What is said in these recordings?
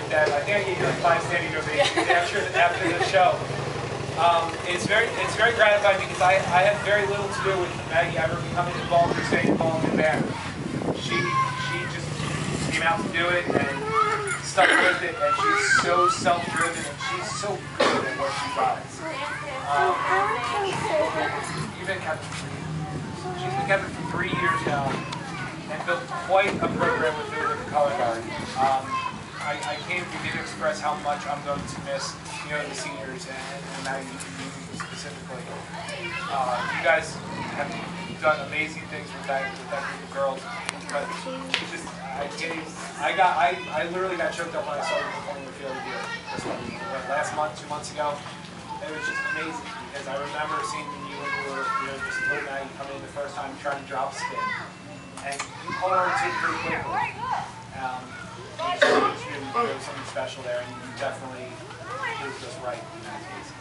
Deb. I think I gave you like 5 standing ovations after the show. It's very gratifying because I had very little to do with Maggie ever becoming involved or staying involved in band. She just came out to do it and stuck with it, and she's so self-driven and she's so good at what she does. You've been Captain for 3 years. She's been Captain for 3 years now and built quite a program with the Color Guard. I came to express how much I'm going to miss, the seniors and Maggie specifically. You guys have done amazing things with that group of girls, but I literally got choked up when I saw you performing the field here. This one, last month, 2 months ago. It was just amazing because I remember seeing you when you were, just little Maggie coming in the first time trying to drop spin, and you caught on to it pretty quickly. There was something special there, and you definitely proved us right in that case.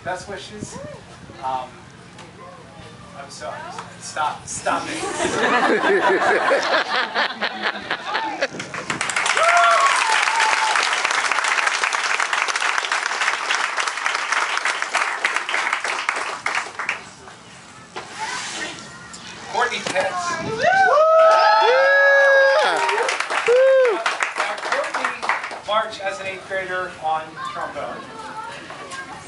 Best wishes. I'm sorry. Stop it. Courtney Pitts. March as an 8th grader on trombone.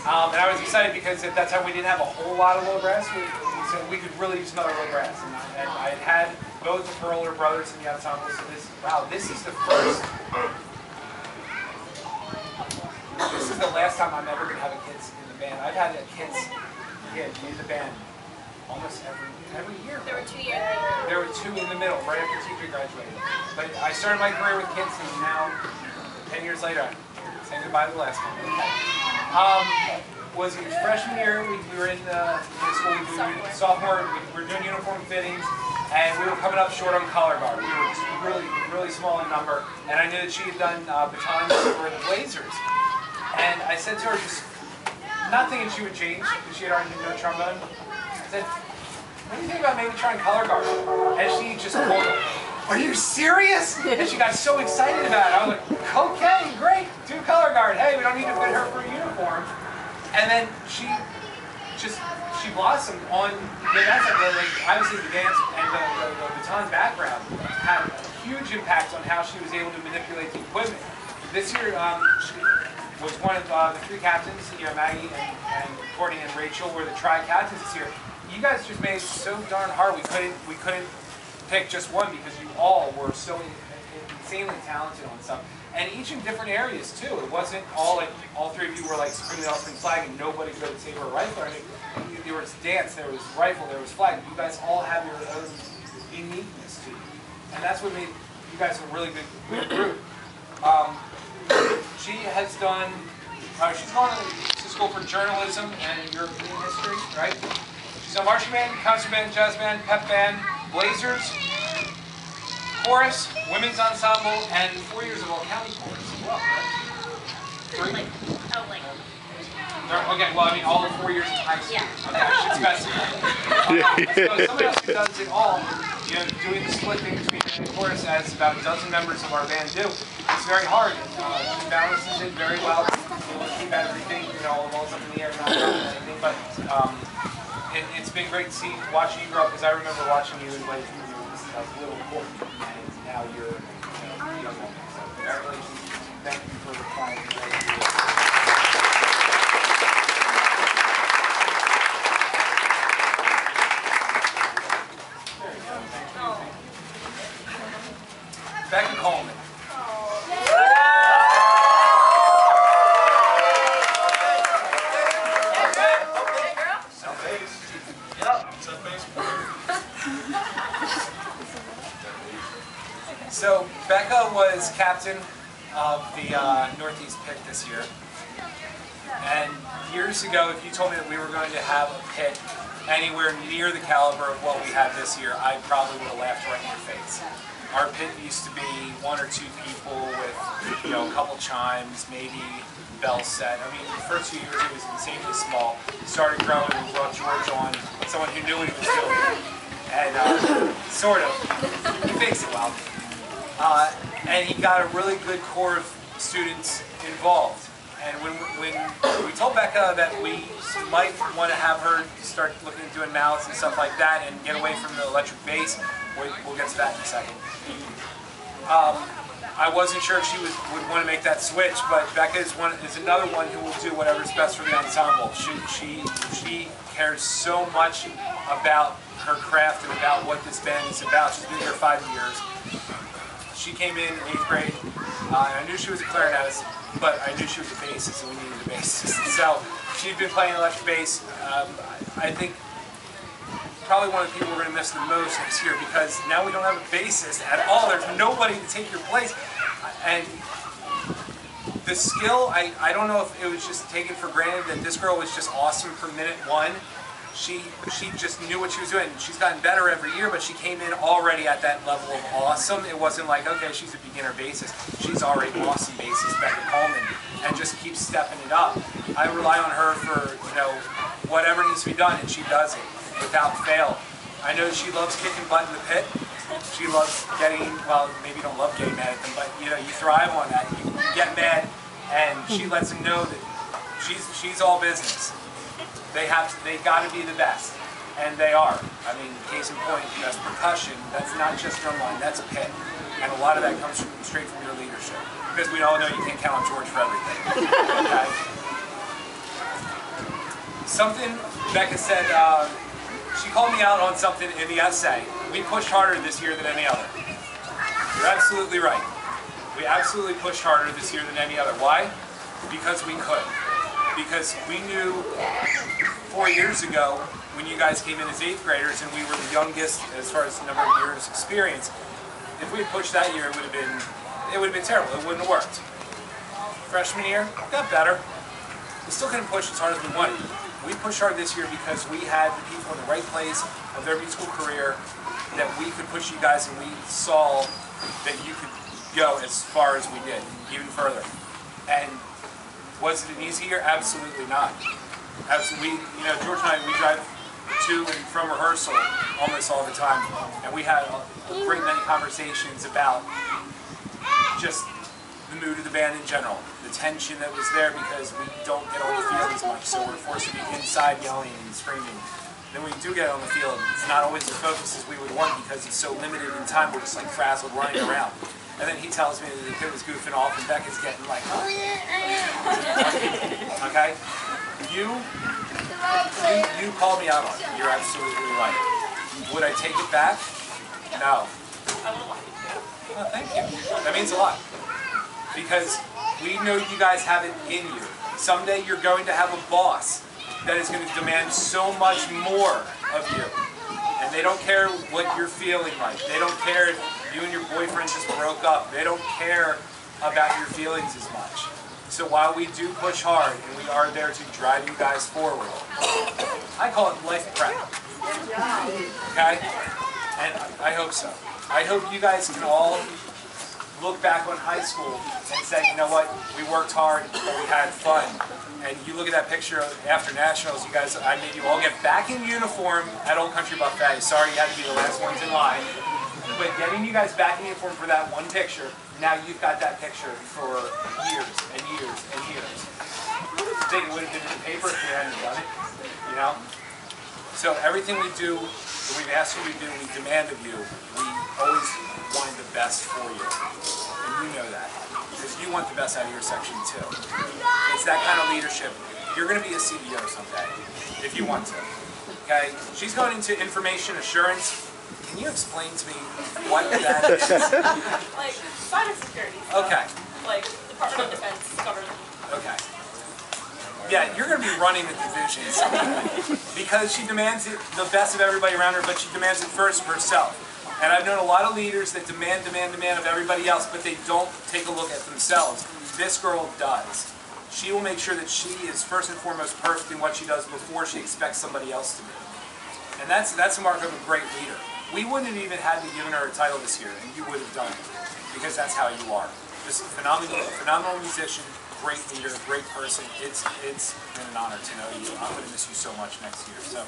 And I was excited because at that time we didn't have a whole lot of low brass, so we could really use another low brass. And I had both of her older brothers in the ensemble, so this is the last time I'm ever going to have a kids in the band. I've had a kids in the band almost every year. There were 2 years later. There were 2 in the middle, right after TJ graduated. But I started my career with kids, and now 10 years later, saying goodbye to the last one. Was it your freshman year? We were in school. Sophomore, we were doing uniform fittings, and we were coming up short on color guard. We were just really small in number, and I knew that she had done batons for the Blazers. And I said to her, just not thinking she would change because she had already done trombone. I said, "What do you think about maybe trying color guard?" And she just pulled. Are you serious? And she got so excited about it. I was like, okay, great, do color guard. Hey, we don't need to fit her for a uniform. And then she blossomed on that's obviously the dance and the baton background had a huge impact on how she was able to manipulate the equipment. This year, she was one of the 3 captains. Maggie and Courtney and Rachel were the tri-captains this year. You guys just made it so darn hard. We couldn't pick just one because you all were so insanely talented on stuff, and each in different areas too. It wasn't all like all 3 of you were like screaming out spring flag and nobody could save a rifle. I mean, there was dance, there was rifle, there was flag. You guys all have your own uniqueness to you, and that's what made you guys a really good group. She has done. She's gone to school for journalism and European history, right? She's a marching band, concert band, jazz band, pep band, Blazers, chorus, women's ensemble, and 4 years of all county chorus as well, right? 3? Okay, well, I mean, all 4 years of high school. Yeah. Okay, I should specify. So somebody else who does it all, doing the split thing between band and chorus, as about a dozen members of our band do, it's very hard. She balances it very well. We'll keep everything, all the balls up in the air, not anything, but it's been great to see, watching you grow up, because I remember watching you and playing you as a little boy, and now you're a young woman. So congratulations. Thank you for replying. Becca Coleman. So Becca was captain of the Northeast Pit this year, and years ago, if you told me that we were going to have a pit anywhere near the caliber of what we have this year, I probably would have laughed right in your face. Our pit used to be 1 or 2 people with, a couple chimes, maybe bell set. I mean, the first few years it was insanely small. It started growing, we brought George on, someone who knew what he was doing, and sort of, he fakes it well. and he got a really good core of students involved. And when we told Becca that we might want to have her start looking at doing mallets and stuff like that and get away from the electric bass, we'll get to that in a second. I wasn't sure if she would want to make that switch, but Becca is another one who will do whatever's best for the ensemble. She cares so much about her craft and about what this band is about. She's been here 5 years. She came in 8th grade. I knew she was a clarinetist, but I knew she was a bassist, and we needed a bassist. So she'd been playing electric bass. I think probably one of the people we're going to miss the most next year, because now we don't have a bassist at all. There's nobody to take your place. And the skill, I don't know if it was just taken for granted that this girl was just awesome from minute one. She just knew what she was doing. She's gotten better every year, but she came in already at that level of awesome. It wasn't like, okay, she's a beginner bassist. She's already an awesome bassist, Becca Coleman, and just keeps stepping it up. I rely on her for, whatever needs to be done, and she does it without fail. I know she loves kicking butt in the pit. She loves getting, well, maybe you don't love getting mad at them, but you thrive on that. You get mad, and she lets them know that she's all business. They got to be the best, and they are. I mean, case in point, that's percussion. That's not just drumline. That's a pit, and a lot of that comes straight from your leadership, because we all know you can't count on George for everything. Okay? Something Becca said. She called me out on something in the essay. We pushed harder this year than any other. You're absolutely right. We absolutely pushed harder this year than any other. Why? Because we could. Because we knew 4 years ago, when you guys came in as 8th graders and we were the youngest as far as the number of years experience, if we had pushed that year, it would have been terrible. It wouldn't have worked. Freshman year, got better. We still couldn't push as hard as we wanted. We pushed hard this year because we had the people in the right place of their musical career that we could push you guys, and we saw that you could go as far as we did, even further. And was it an easy year? Absolutely not. Absolutely. George and I, we drive to and from rehearsal almost all the time, and we had a great many conversations about just the mood of the band in general, the tension that was there because we don't get on the field as much, so we're forced to be inside yelling and screaming. Then when we do get on the field, it's not always the focus as we would want because it's so limited in time, we're just like frazzled running around. And then he tells me that the kid was goofing off and Becca's getting like, oh yeah. Okay? You called me out on it. You're absolutely right. Would I take it back? No. Oh, thank you. That means a lot. Because we know you guys have it in you. Someday you're going to have a boss that is going to demand so much more of you. And they don't care what you're feeling like. They don't care if you and your boyfriend just broke up. They don't care about your feelings as much. So while we do push hard and we are there to drive you guys forward, I call it life prep. Okay? And I hope so. I hope you guys can all look back on high school and say, you know what, we worked hard, but we had fun. And you look at that picture after Nationals, you guys, I made you all get back in uniform at Old Country Buffet. Sorry you had to be the last ones in line. But getting you guys back in uniform for that one picture, now you've got that picture for years and years and years. I think it would have been in the paper if we hadn't done it, So everything we do, that we've asked you to do, we demand of you, we always wanted the best for you. And you know that. Because you want the best out of your section too. It's that kind of leadership. You're going to be a CEO someday, if you want to. Okay? She's going into information assurance. Can you explain to me what that is? Like, cybersecurity stuff. Okay. Like, Department of Defense government. Okay. Yeah, you're going to be running the division someday. Because she demands it, the best of everybody around her, but she demands it first for herself. And I've known a lot of leaders that demand of everybody else, but they don't take a look at themselves. This girl does. She will make sure that she is first and foremost perfect in what she does before she expects somebody else to be. And that's a mark of a great leader. We wouldn't have even had to give her a title this year, and you would have done it, because that's how you are. Just a phenomenal musician, great leader, great person. It's been an honor to know you. I'm going to miss you so much next year. So.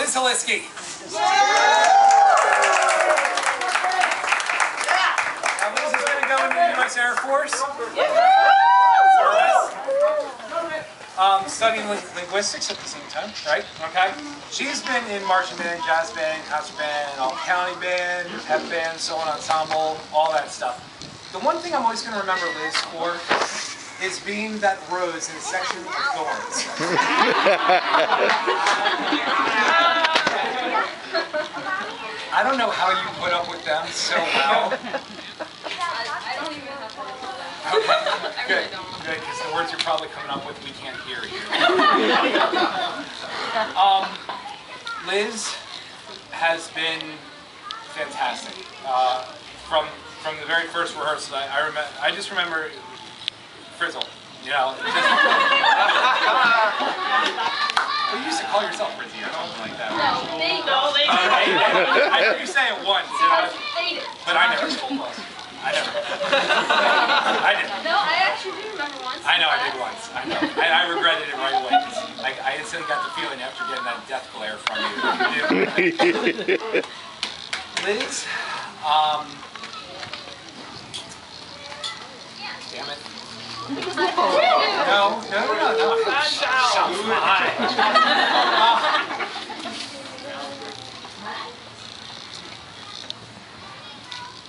Liz Zaleski. Now Liz is going to go into the U.S. Air Force. Studying linguistics at the same time, right? Okay. She's been in marching band, jazz band, concert band, all county band, pep band, solo ensemble, all that stuff. The one thing I'm always going to remember Liz for is being that rose in a section of thorns. I don't know how you put up with them so well. I don't even have to. Okay, I really don't. good, because the words you're probably coming up with we can't hear here. Liz has been fantastic. From the very first rehearsal, I just remember Frizzle, you know. Well, you used to call yourself Frizzy or something like that. No, they I heard you say it once, you know, did. but I never. I didn't. No, I actually do remember once. I know, I did once. I know. And I regretted it right away. I instantly got the feeling after getting that death glare from you. Liz, damn it. No.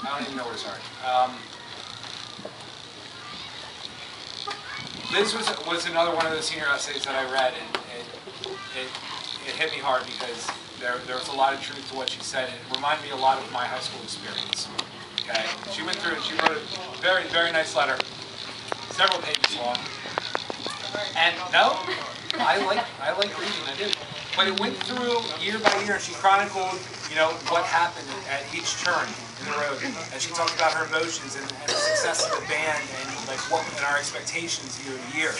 I don't even know where to start. Liz was another one of the senior essays that I read, and it hit me hard because there was a lot of truth to what she said. It reminded me a lot of my high school experience. Okay, she went through and she wrote a very, very nice letter, several pages long. And no, I like reading, I do. But it went through year by year, and she chronicled, you know, what happened at each turn in the road. And she talked about her emotions and the success of the band and like what and our expectations year to year.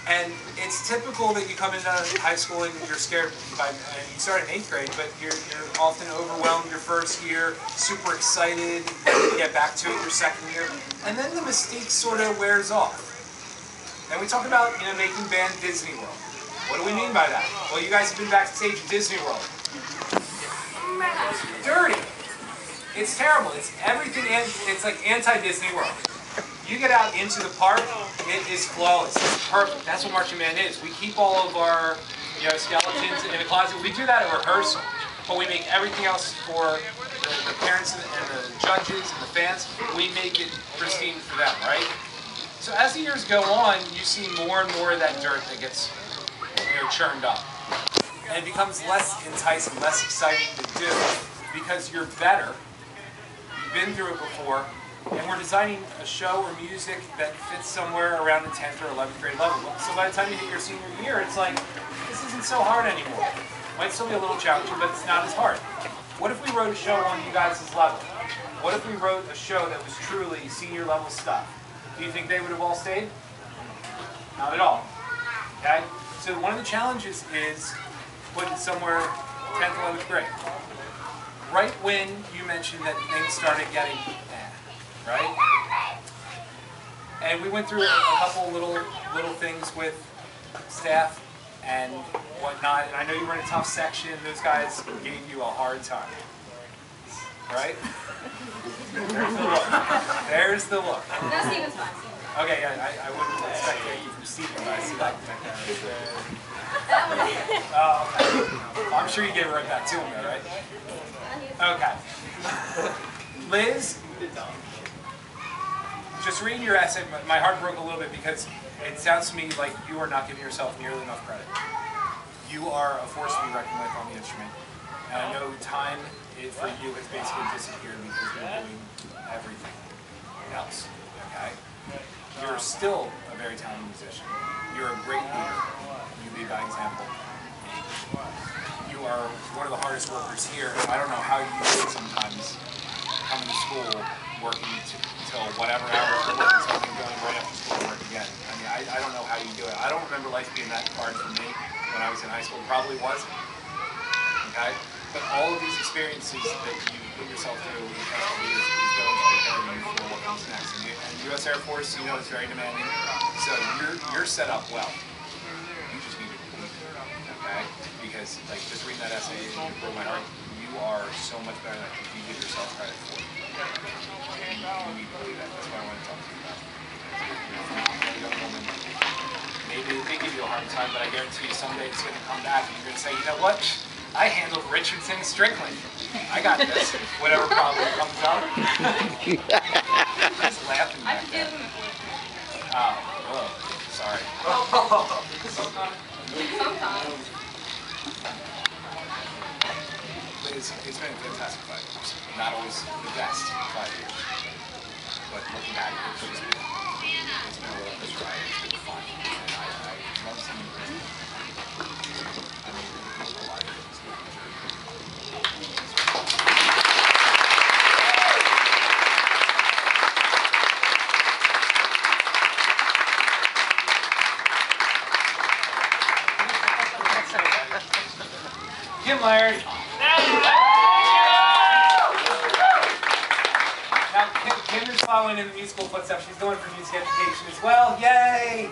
And it's typical that you come into high school and you're scared by, you start in 8th grade, but you're often overwhelmed your first year, super excited, you get back to it your second year, and then the mystique sort of wears off. And we talk about, you know, making band Disney World. What do we mean by that? Well, you guys have been backstage at Disney World. Dirty. It's terrible. It's everything, it's like anti-Disney World. You get out into the park, it is flawless. It's perfect. That's what marching band is. We keep all of our, you know, skeletons in a closet. We do that at rehearsal, but we make everything else for the parents and the judges and the fans. We make it pristine for them, right? So as the years go on, you see more and more of that dirt that gets, you know, churned up. And it becomes less enticing, less exciting to do because you're better. You've been through it before. And we're designing a show or music that fits somewhere around the 10th or 11th grade level. So by the time you hit your senior year, it's like, this isn't so hard anymore. Might still be a little challenging, but it's not as hard. What if we wrote a show on you guys' level? What if we wrote a show that was truly senior level stuff? Do you think they would have all stayed? Not at all. Okay? So one of the challenges is put it somewhere 10th, 11th grade. Right when you mentioned that things started getting right? And we went through a couple little things with staff and whatnot, and I know you were in a tough section. Those guys gave you a hard time, right? There's the look. There's the look. No, Steven's fine. Okay, I wouldn't expect you from Steven, but I see that. Oh, okay. I'm sure you gave it right back to him, though, right? Okay. Liz, just reading your essay, my heart broke a little bit because it sounds to me like you are not giving yourself nearly enough credit. You are a force to be reckoned with on the instrument. And I know time for you has basically disappeared because you're doing everything else. Okay? You're still a very talented musician. You're a great leader. You lead by example. You are one of the hardest workers here. I don't know how you do it sometimes, coming to school, working until whatever hours you're working, something going right after school to work again. I mean, I don't know how you do it. I don't remember life being that hard for me when I was in high school. Probably wasn't. Okay? But all of these experiences that you put yourself through in the past couple years is going to prepare you for what comes next. And U.S. Air Force, you know, is very demanding. So you're set up well. You just need to believe it. Okay? because like just reading that essay, it broke my heart. You are so much better than you give yourself credit for. You need to believe that. That's what I want to talk to you about. You know, a young woman, maybe they give you a hard time, but I guarantee you someday it's going to come back and you're going to say, you know what? I handled Richardson Strickland. I got this. Whatever problem comes up. Just laughing I back could there. give him a few. Oh, sorry. Sometimes. But it's been a fantastic 5 years. Not always the best 5 years. But looking back, it's been a roller coaster ride. It's been fun. And I love seeing you. I mean, a lot of things in the future. Kim Laird. Now, Kim is following in the musical footsteps. She's going for music education as well. Yay!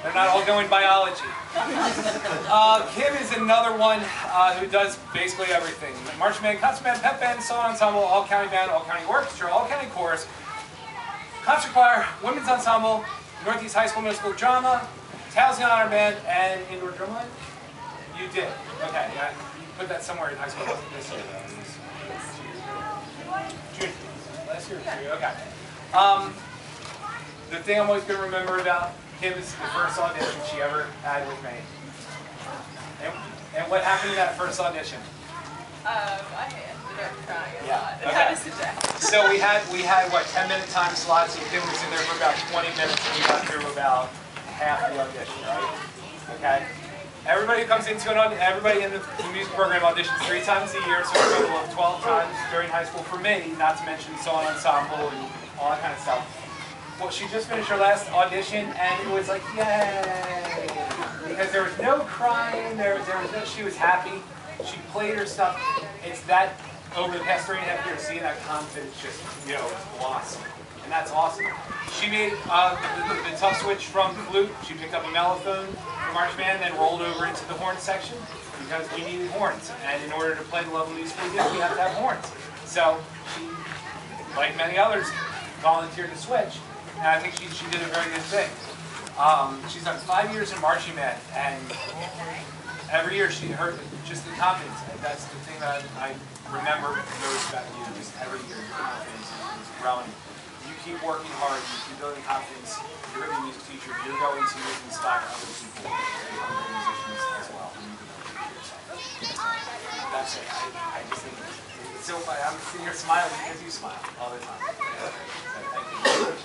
They're not all going biology. Kim is another one who does basically everything. Marching band, concert band, pep band, solo ensemble, all county band, all county orchestra, all county chorus, concert choir, women's ensemble, Northeast High School Middle School drama, Towson Honor Band, and indoor drumline. You did. Okay. Yeah, you put that somewhere in high school. Wasn't this year though? June. Last year. Okay. The thing I'm always going to remember about Kim is the first audition she ever had with me. And what happened in that first audition? I ended up crying a lot. Okay. How does it sound? So we had what 10-minute time slots. So Kim was in there for about 20 minutes, and we got through about half the audition, right? Okay. Everybody who comes into everybody in the music program auditions 3 times a year, so a total of 12 times during high school for me, not to mention song ensemble and all that kind of stuff. Well, she just finished her last audition, and it was like, yay! Because there was no crying, there was no, she was happy, she played her stuff. It's that, over the past 3.5 years, seeing that confidence just, blossom. And that's awesome. She made the tough switch from flute. She picked up a mellophone from March Band, then rolled over into the horn section because we needed horns. And in order to play the level of music we do, we have to have horns. So she, like many others, volunteered to switch. And I think she did a very good thing. She's done 5 years in marching band, and every year she heard just the confidence. And that's the thing that I remember most about you. Just every year, your confidence is growing. You keep working hard, you keep building confidence, you're going to be a music teacher, you're going to inspire other people, other musicians as well, and you can do it yourself. That's it. I just think it's so funny. I'm sitting here smiling because you smile all the time. So, thank you.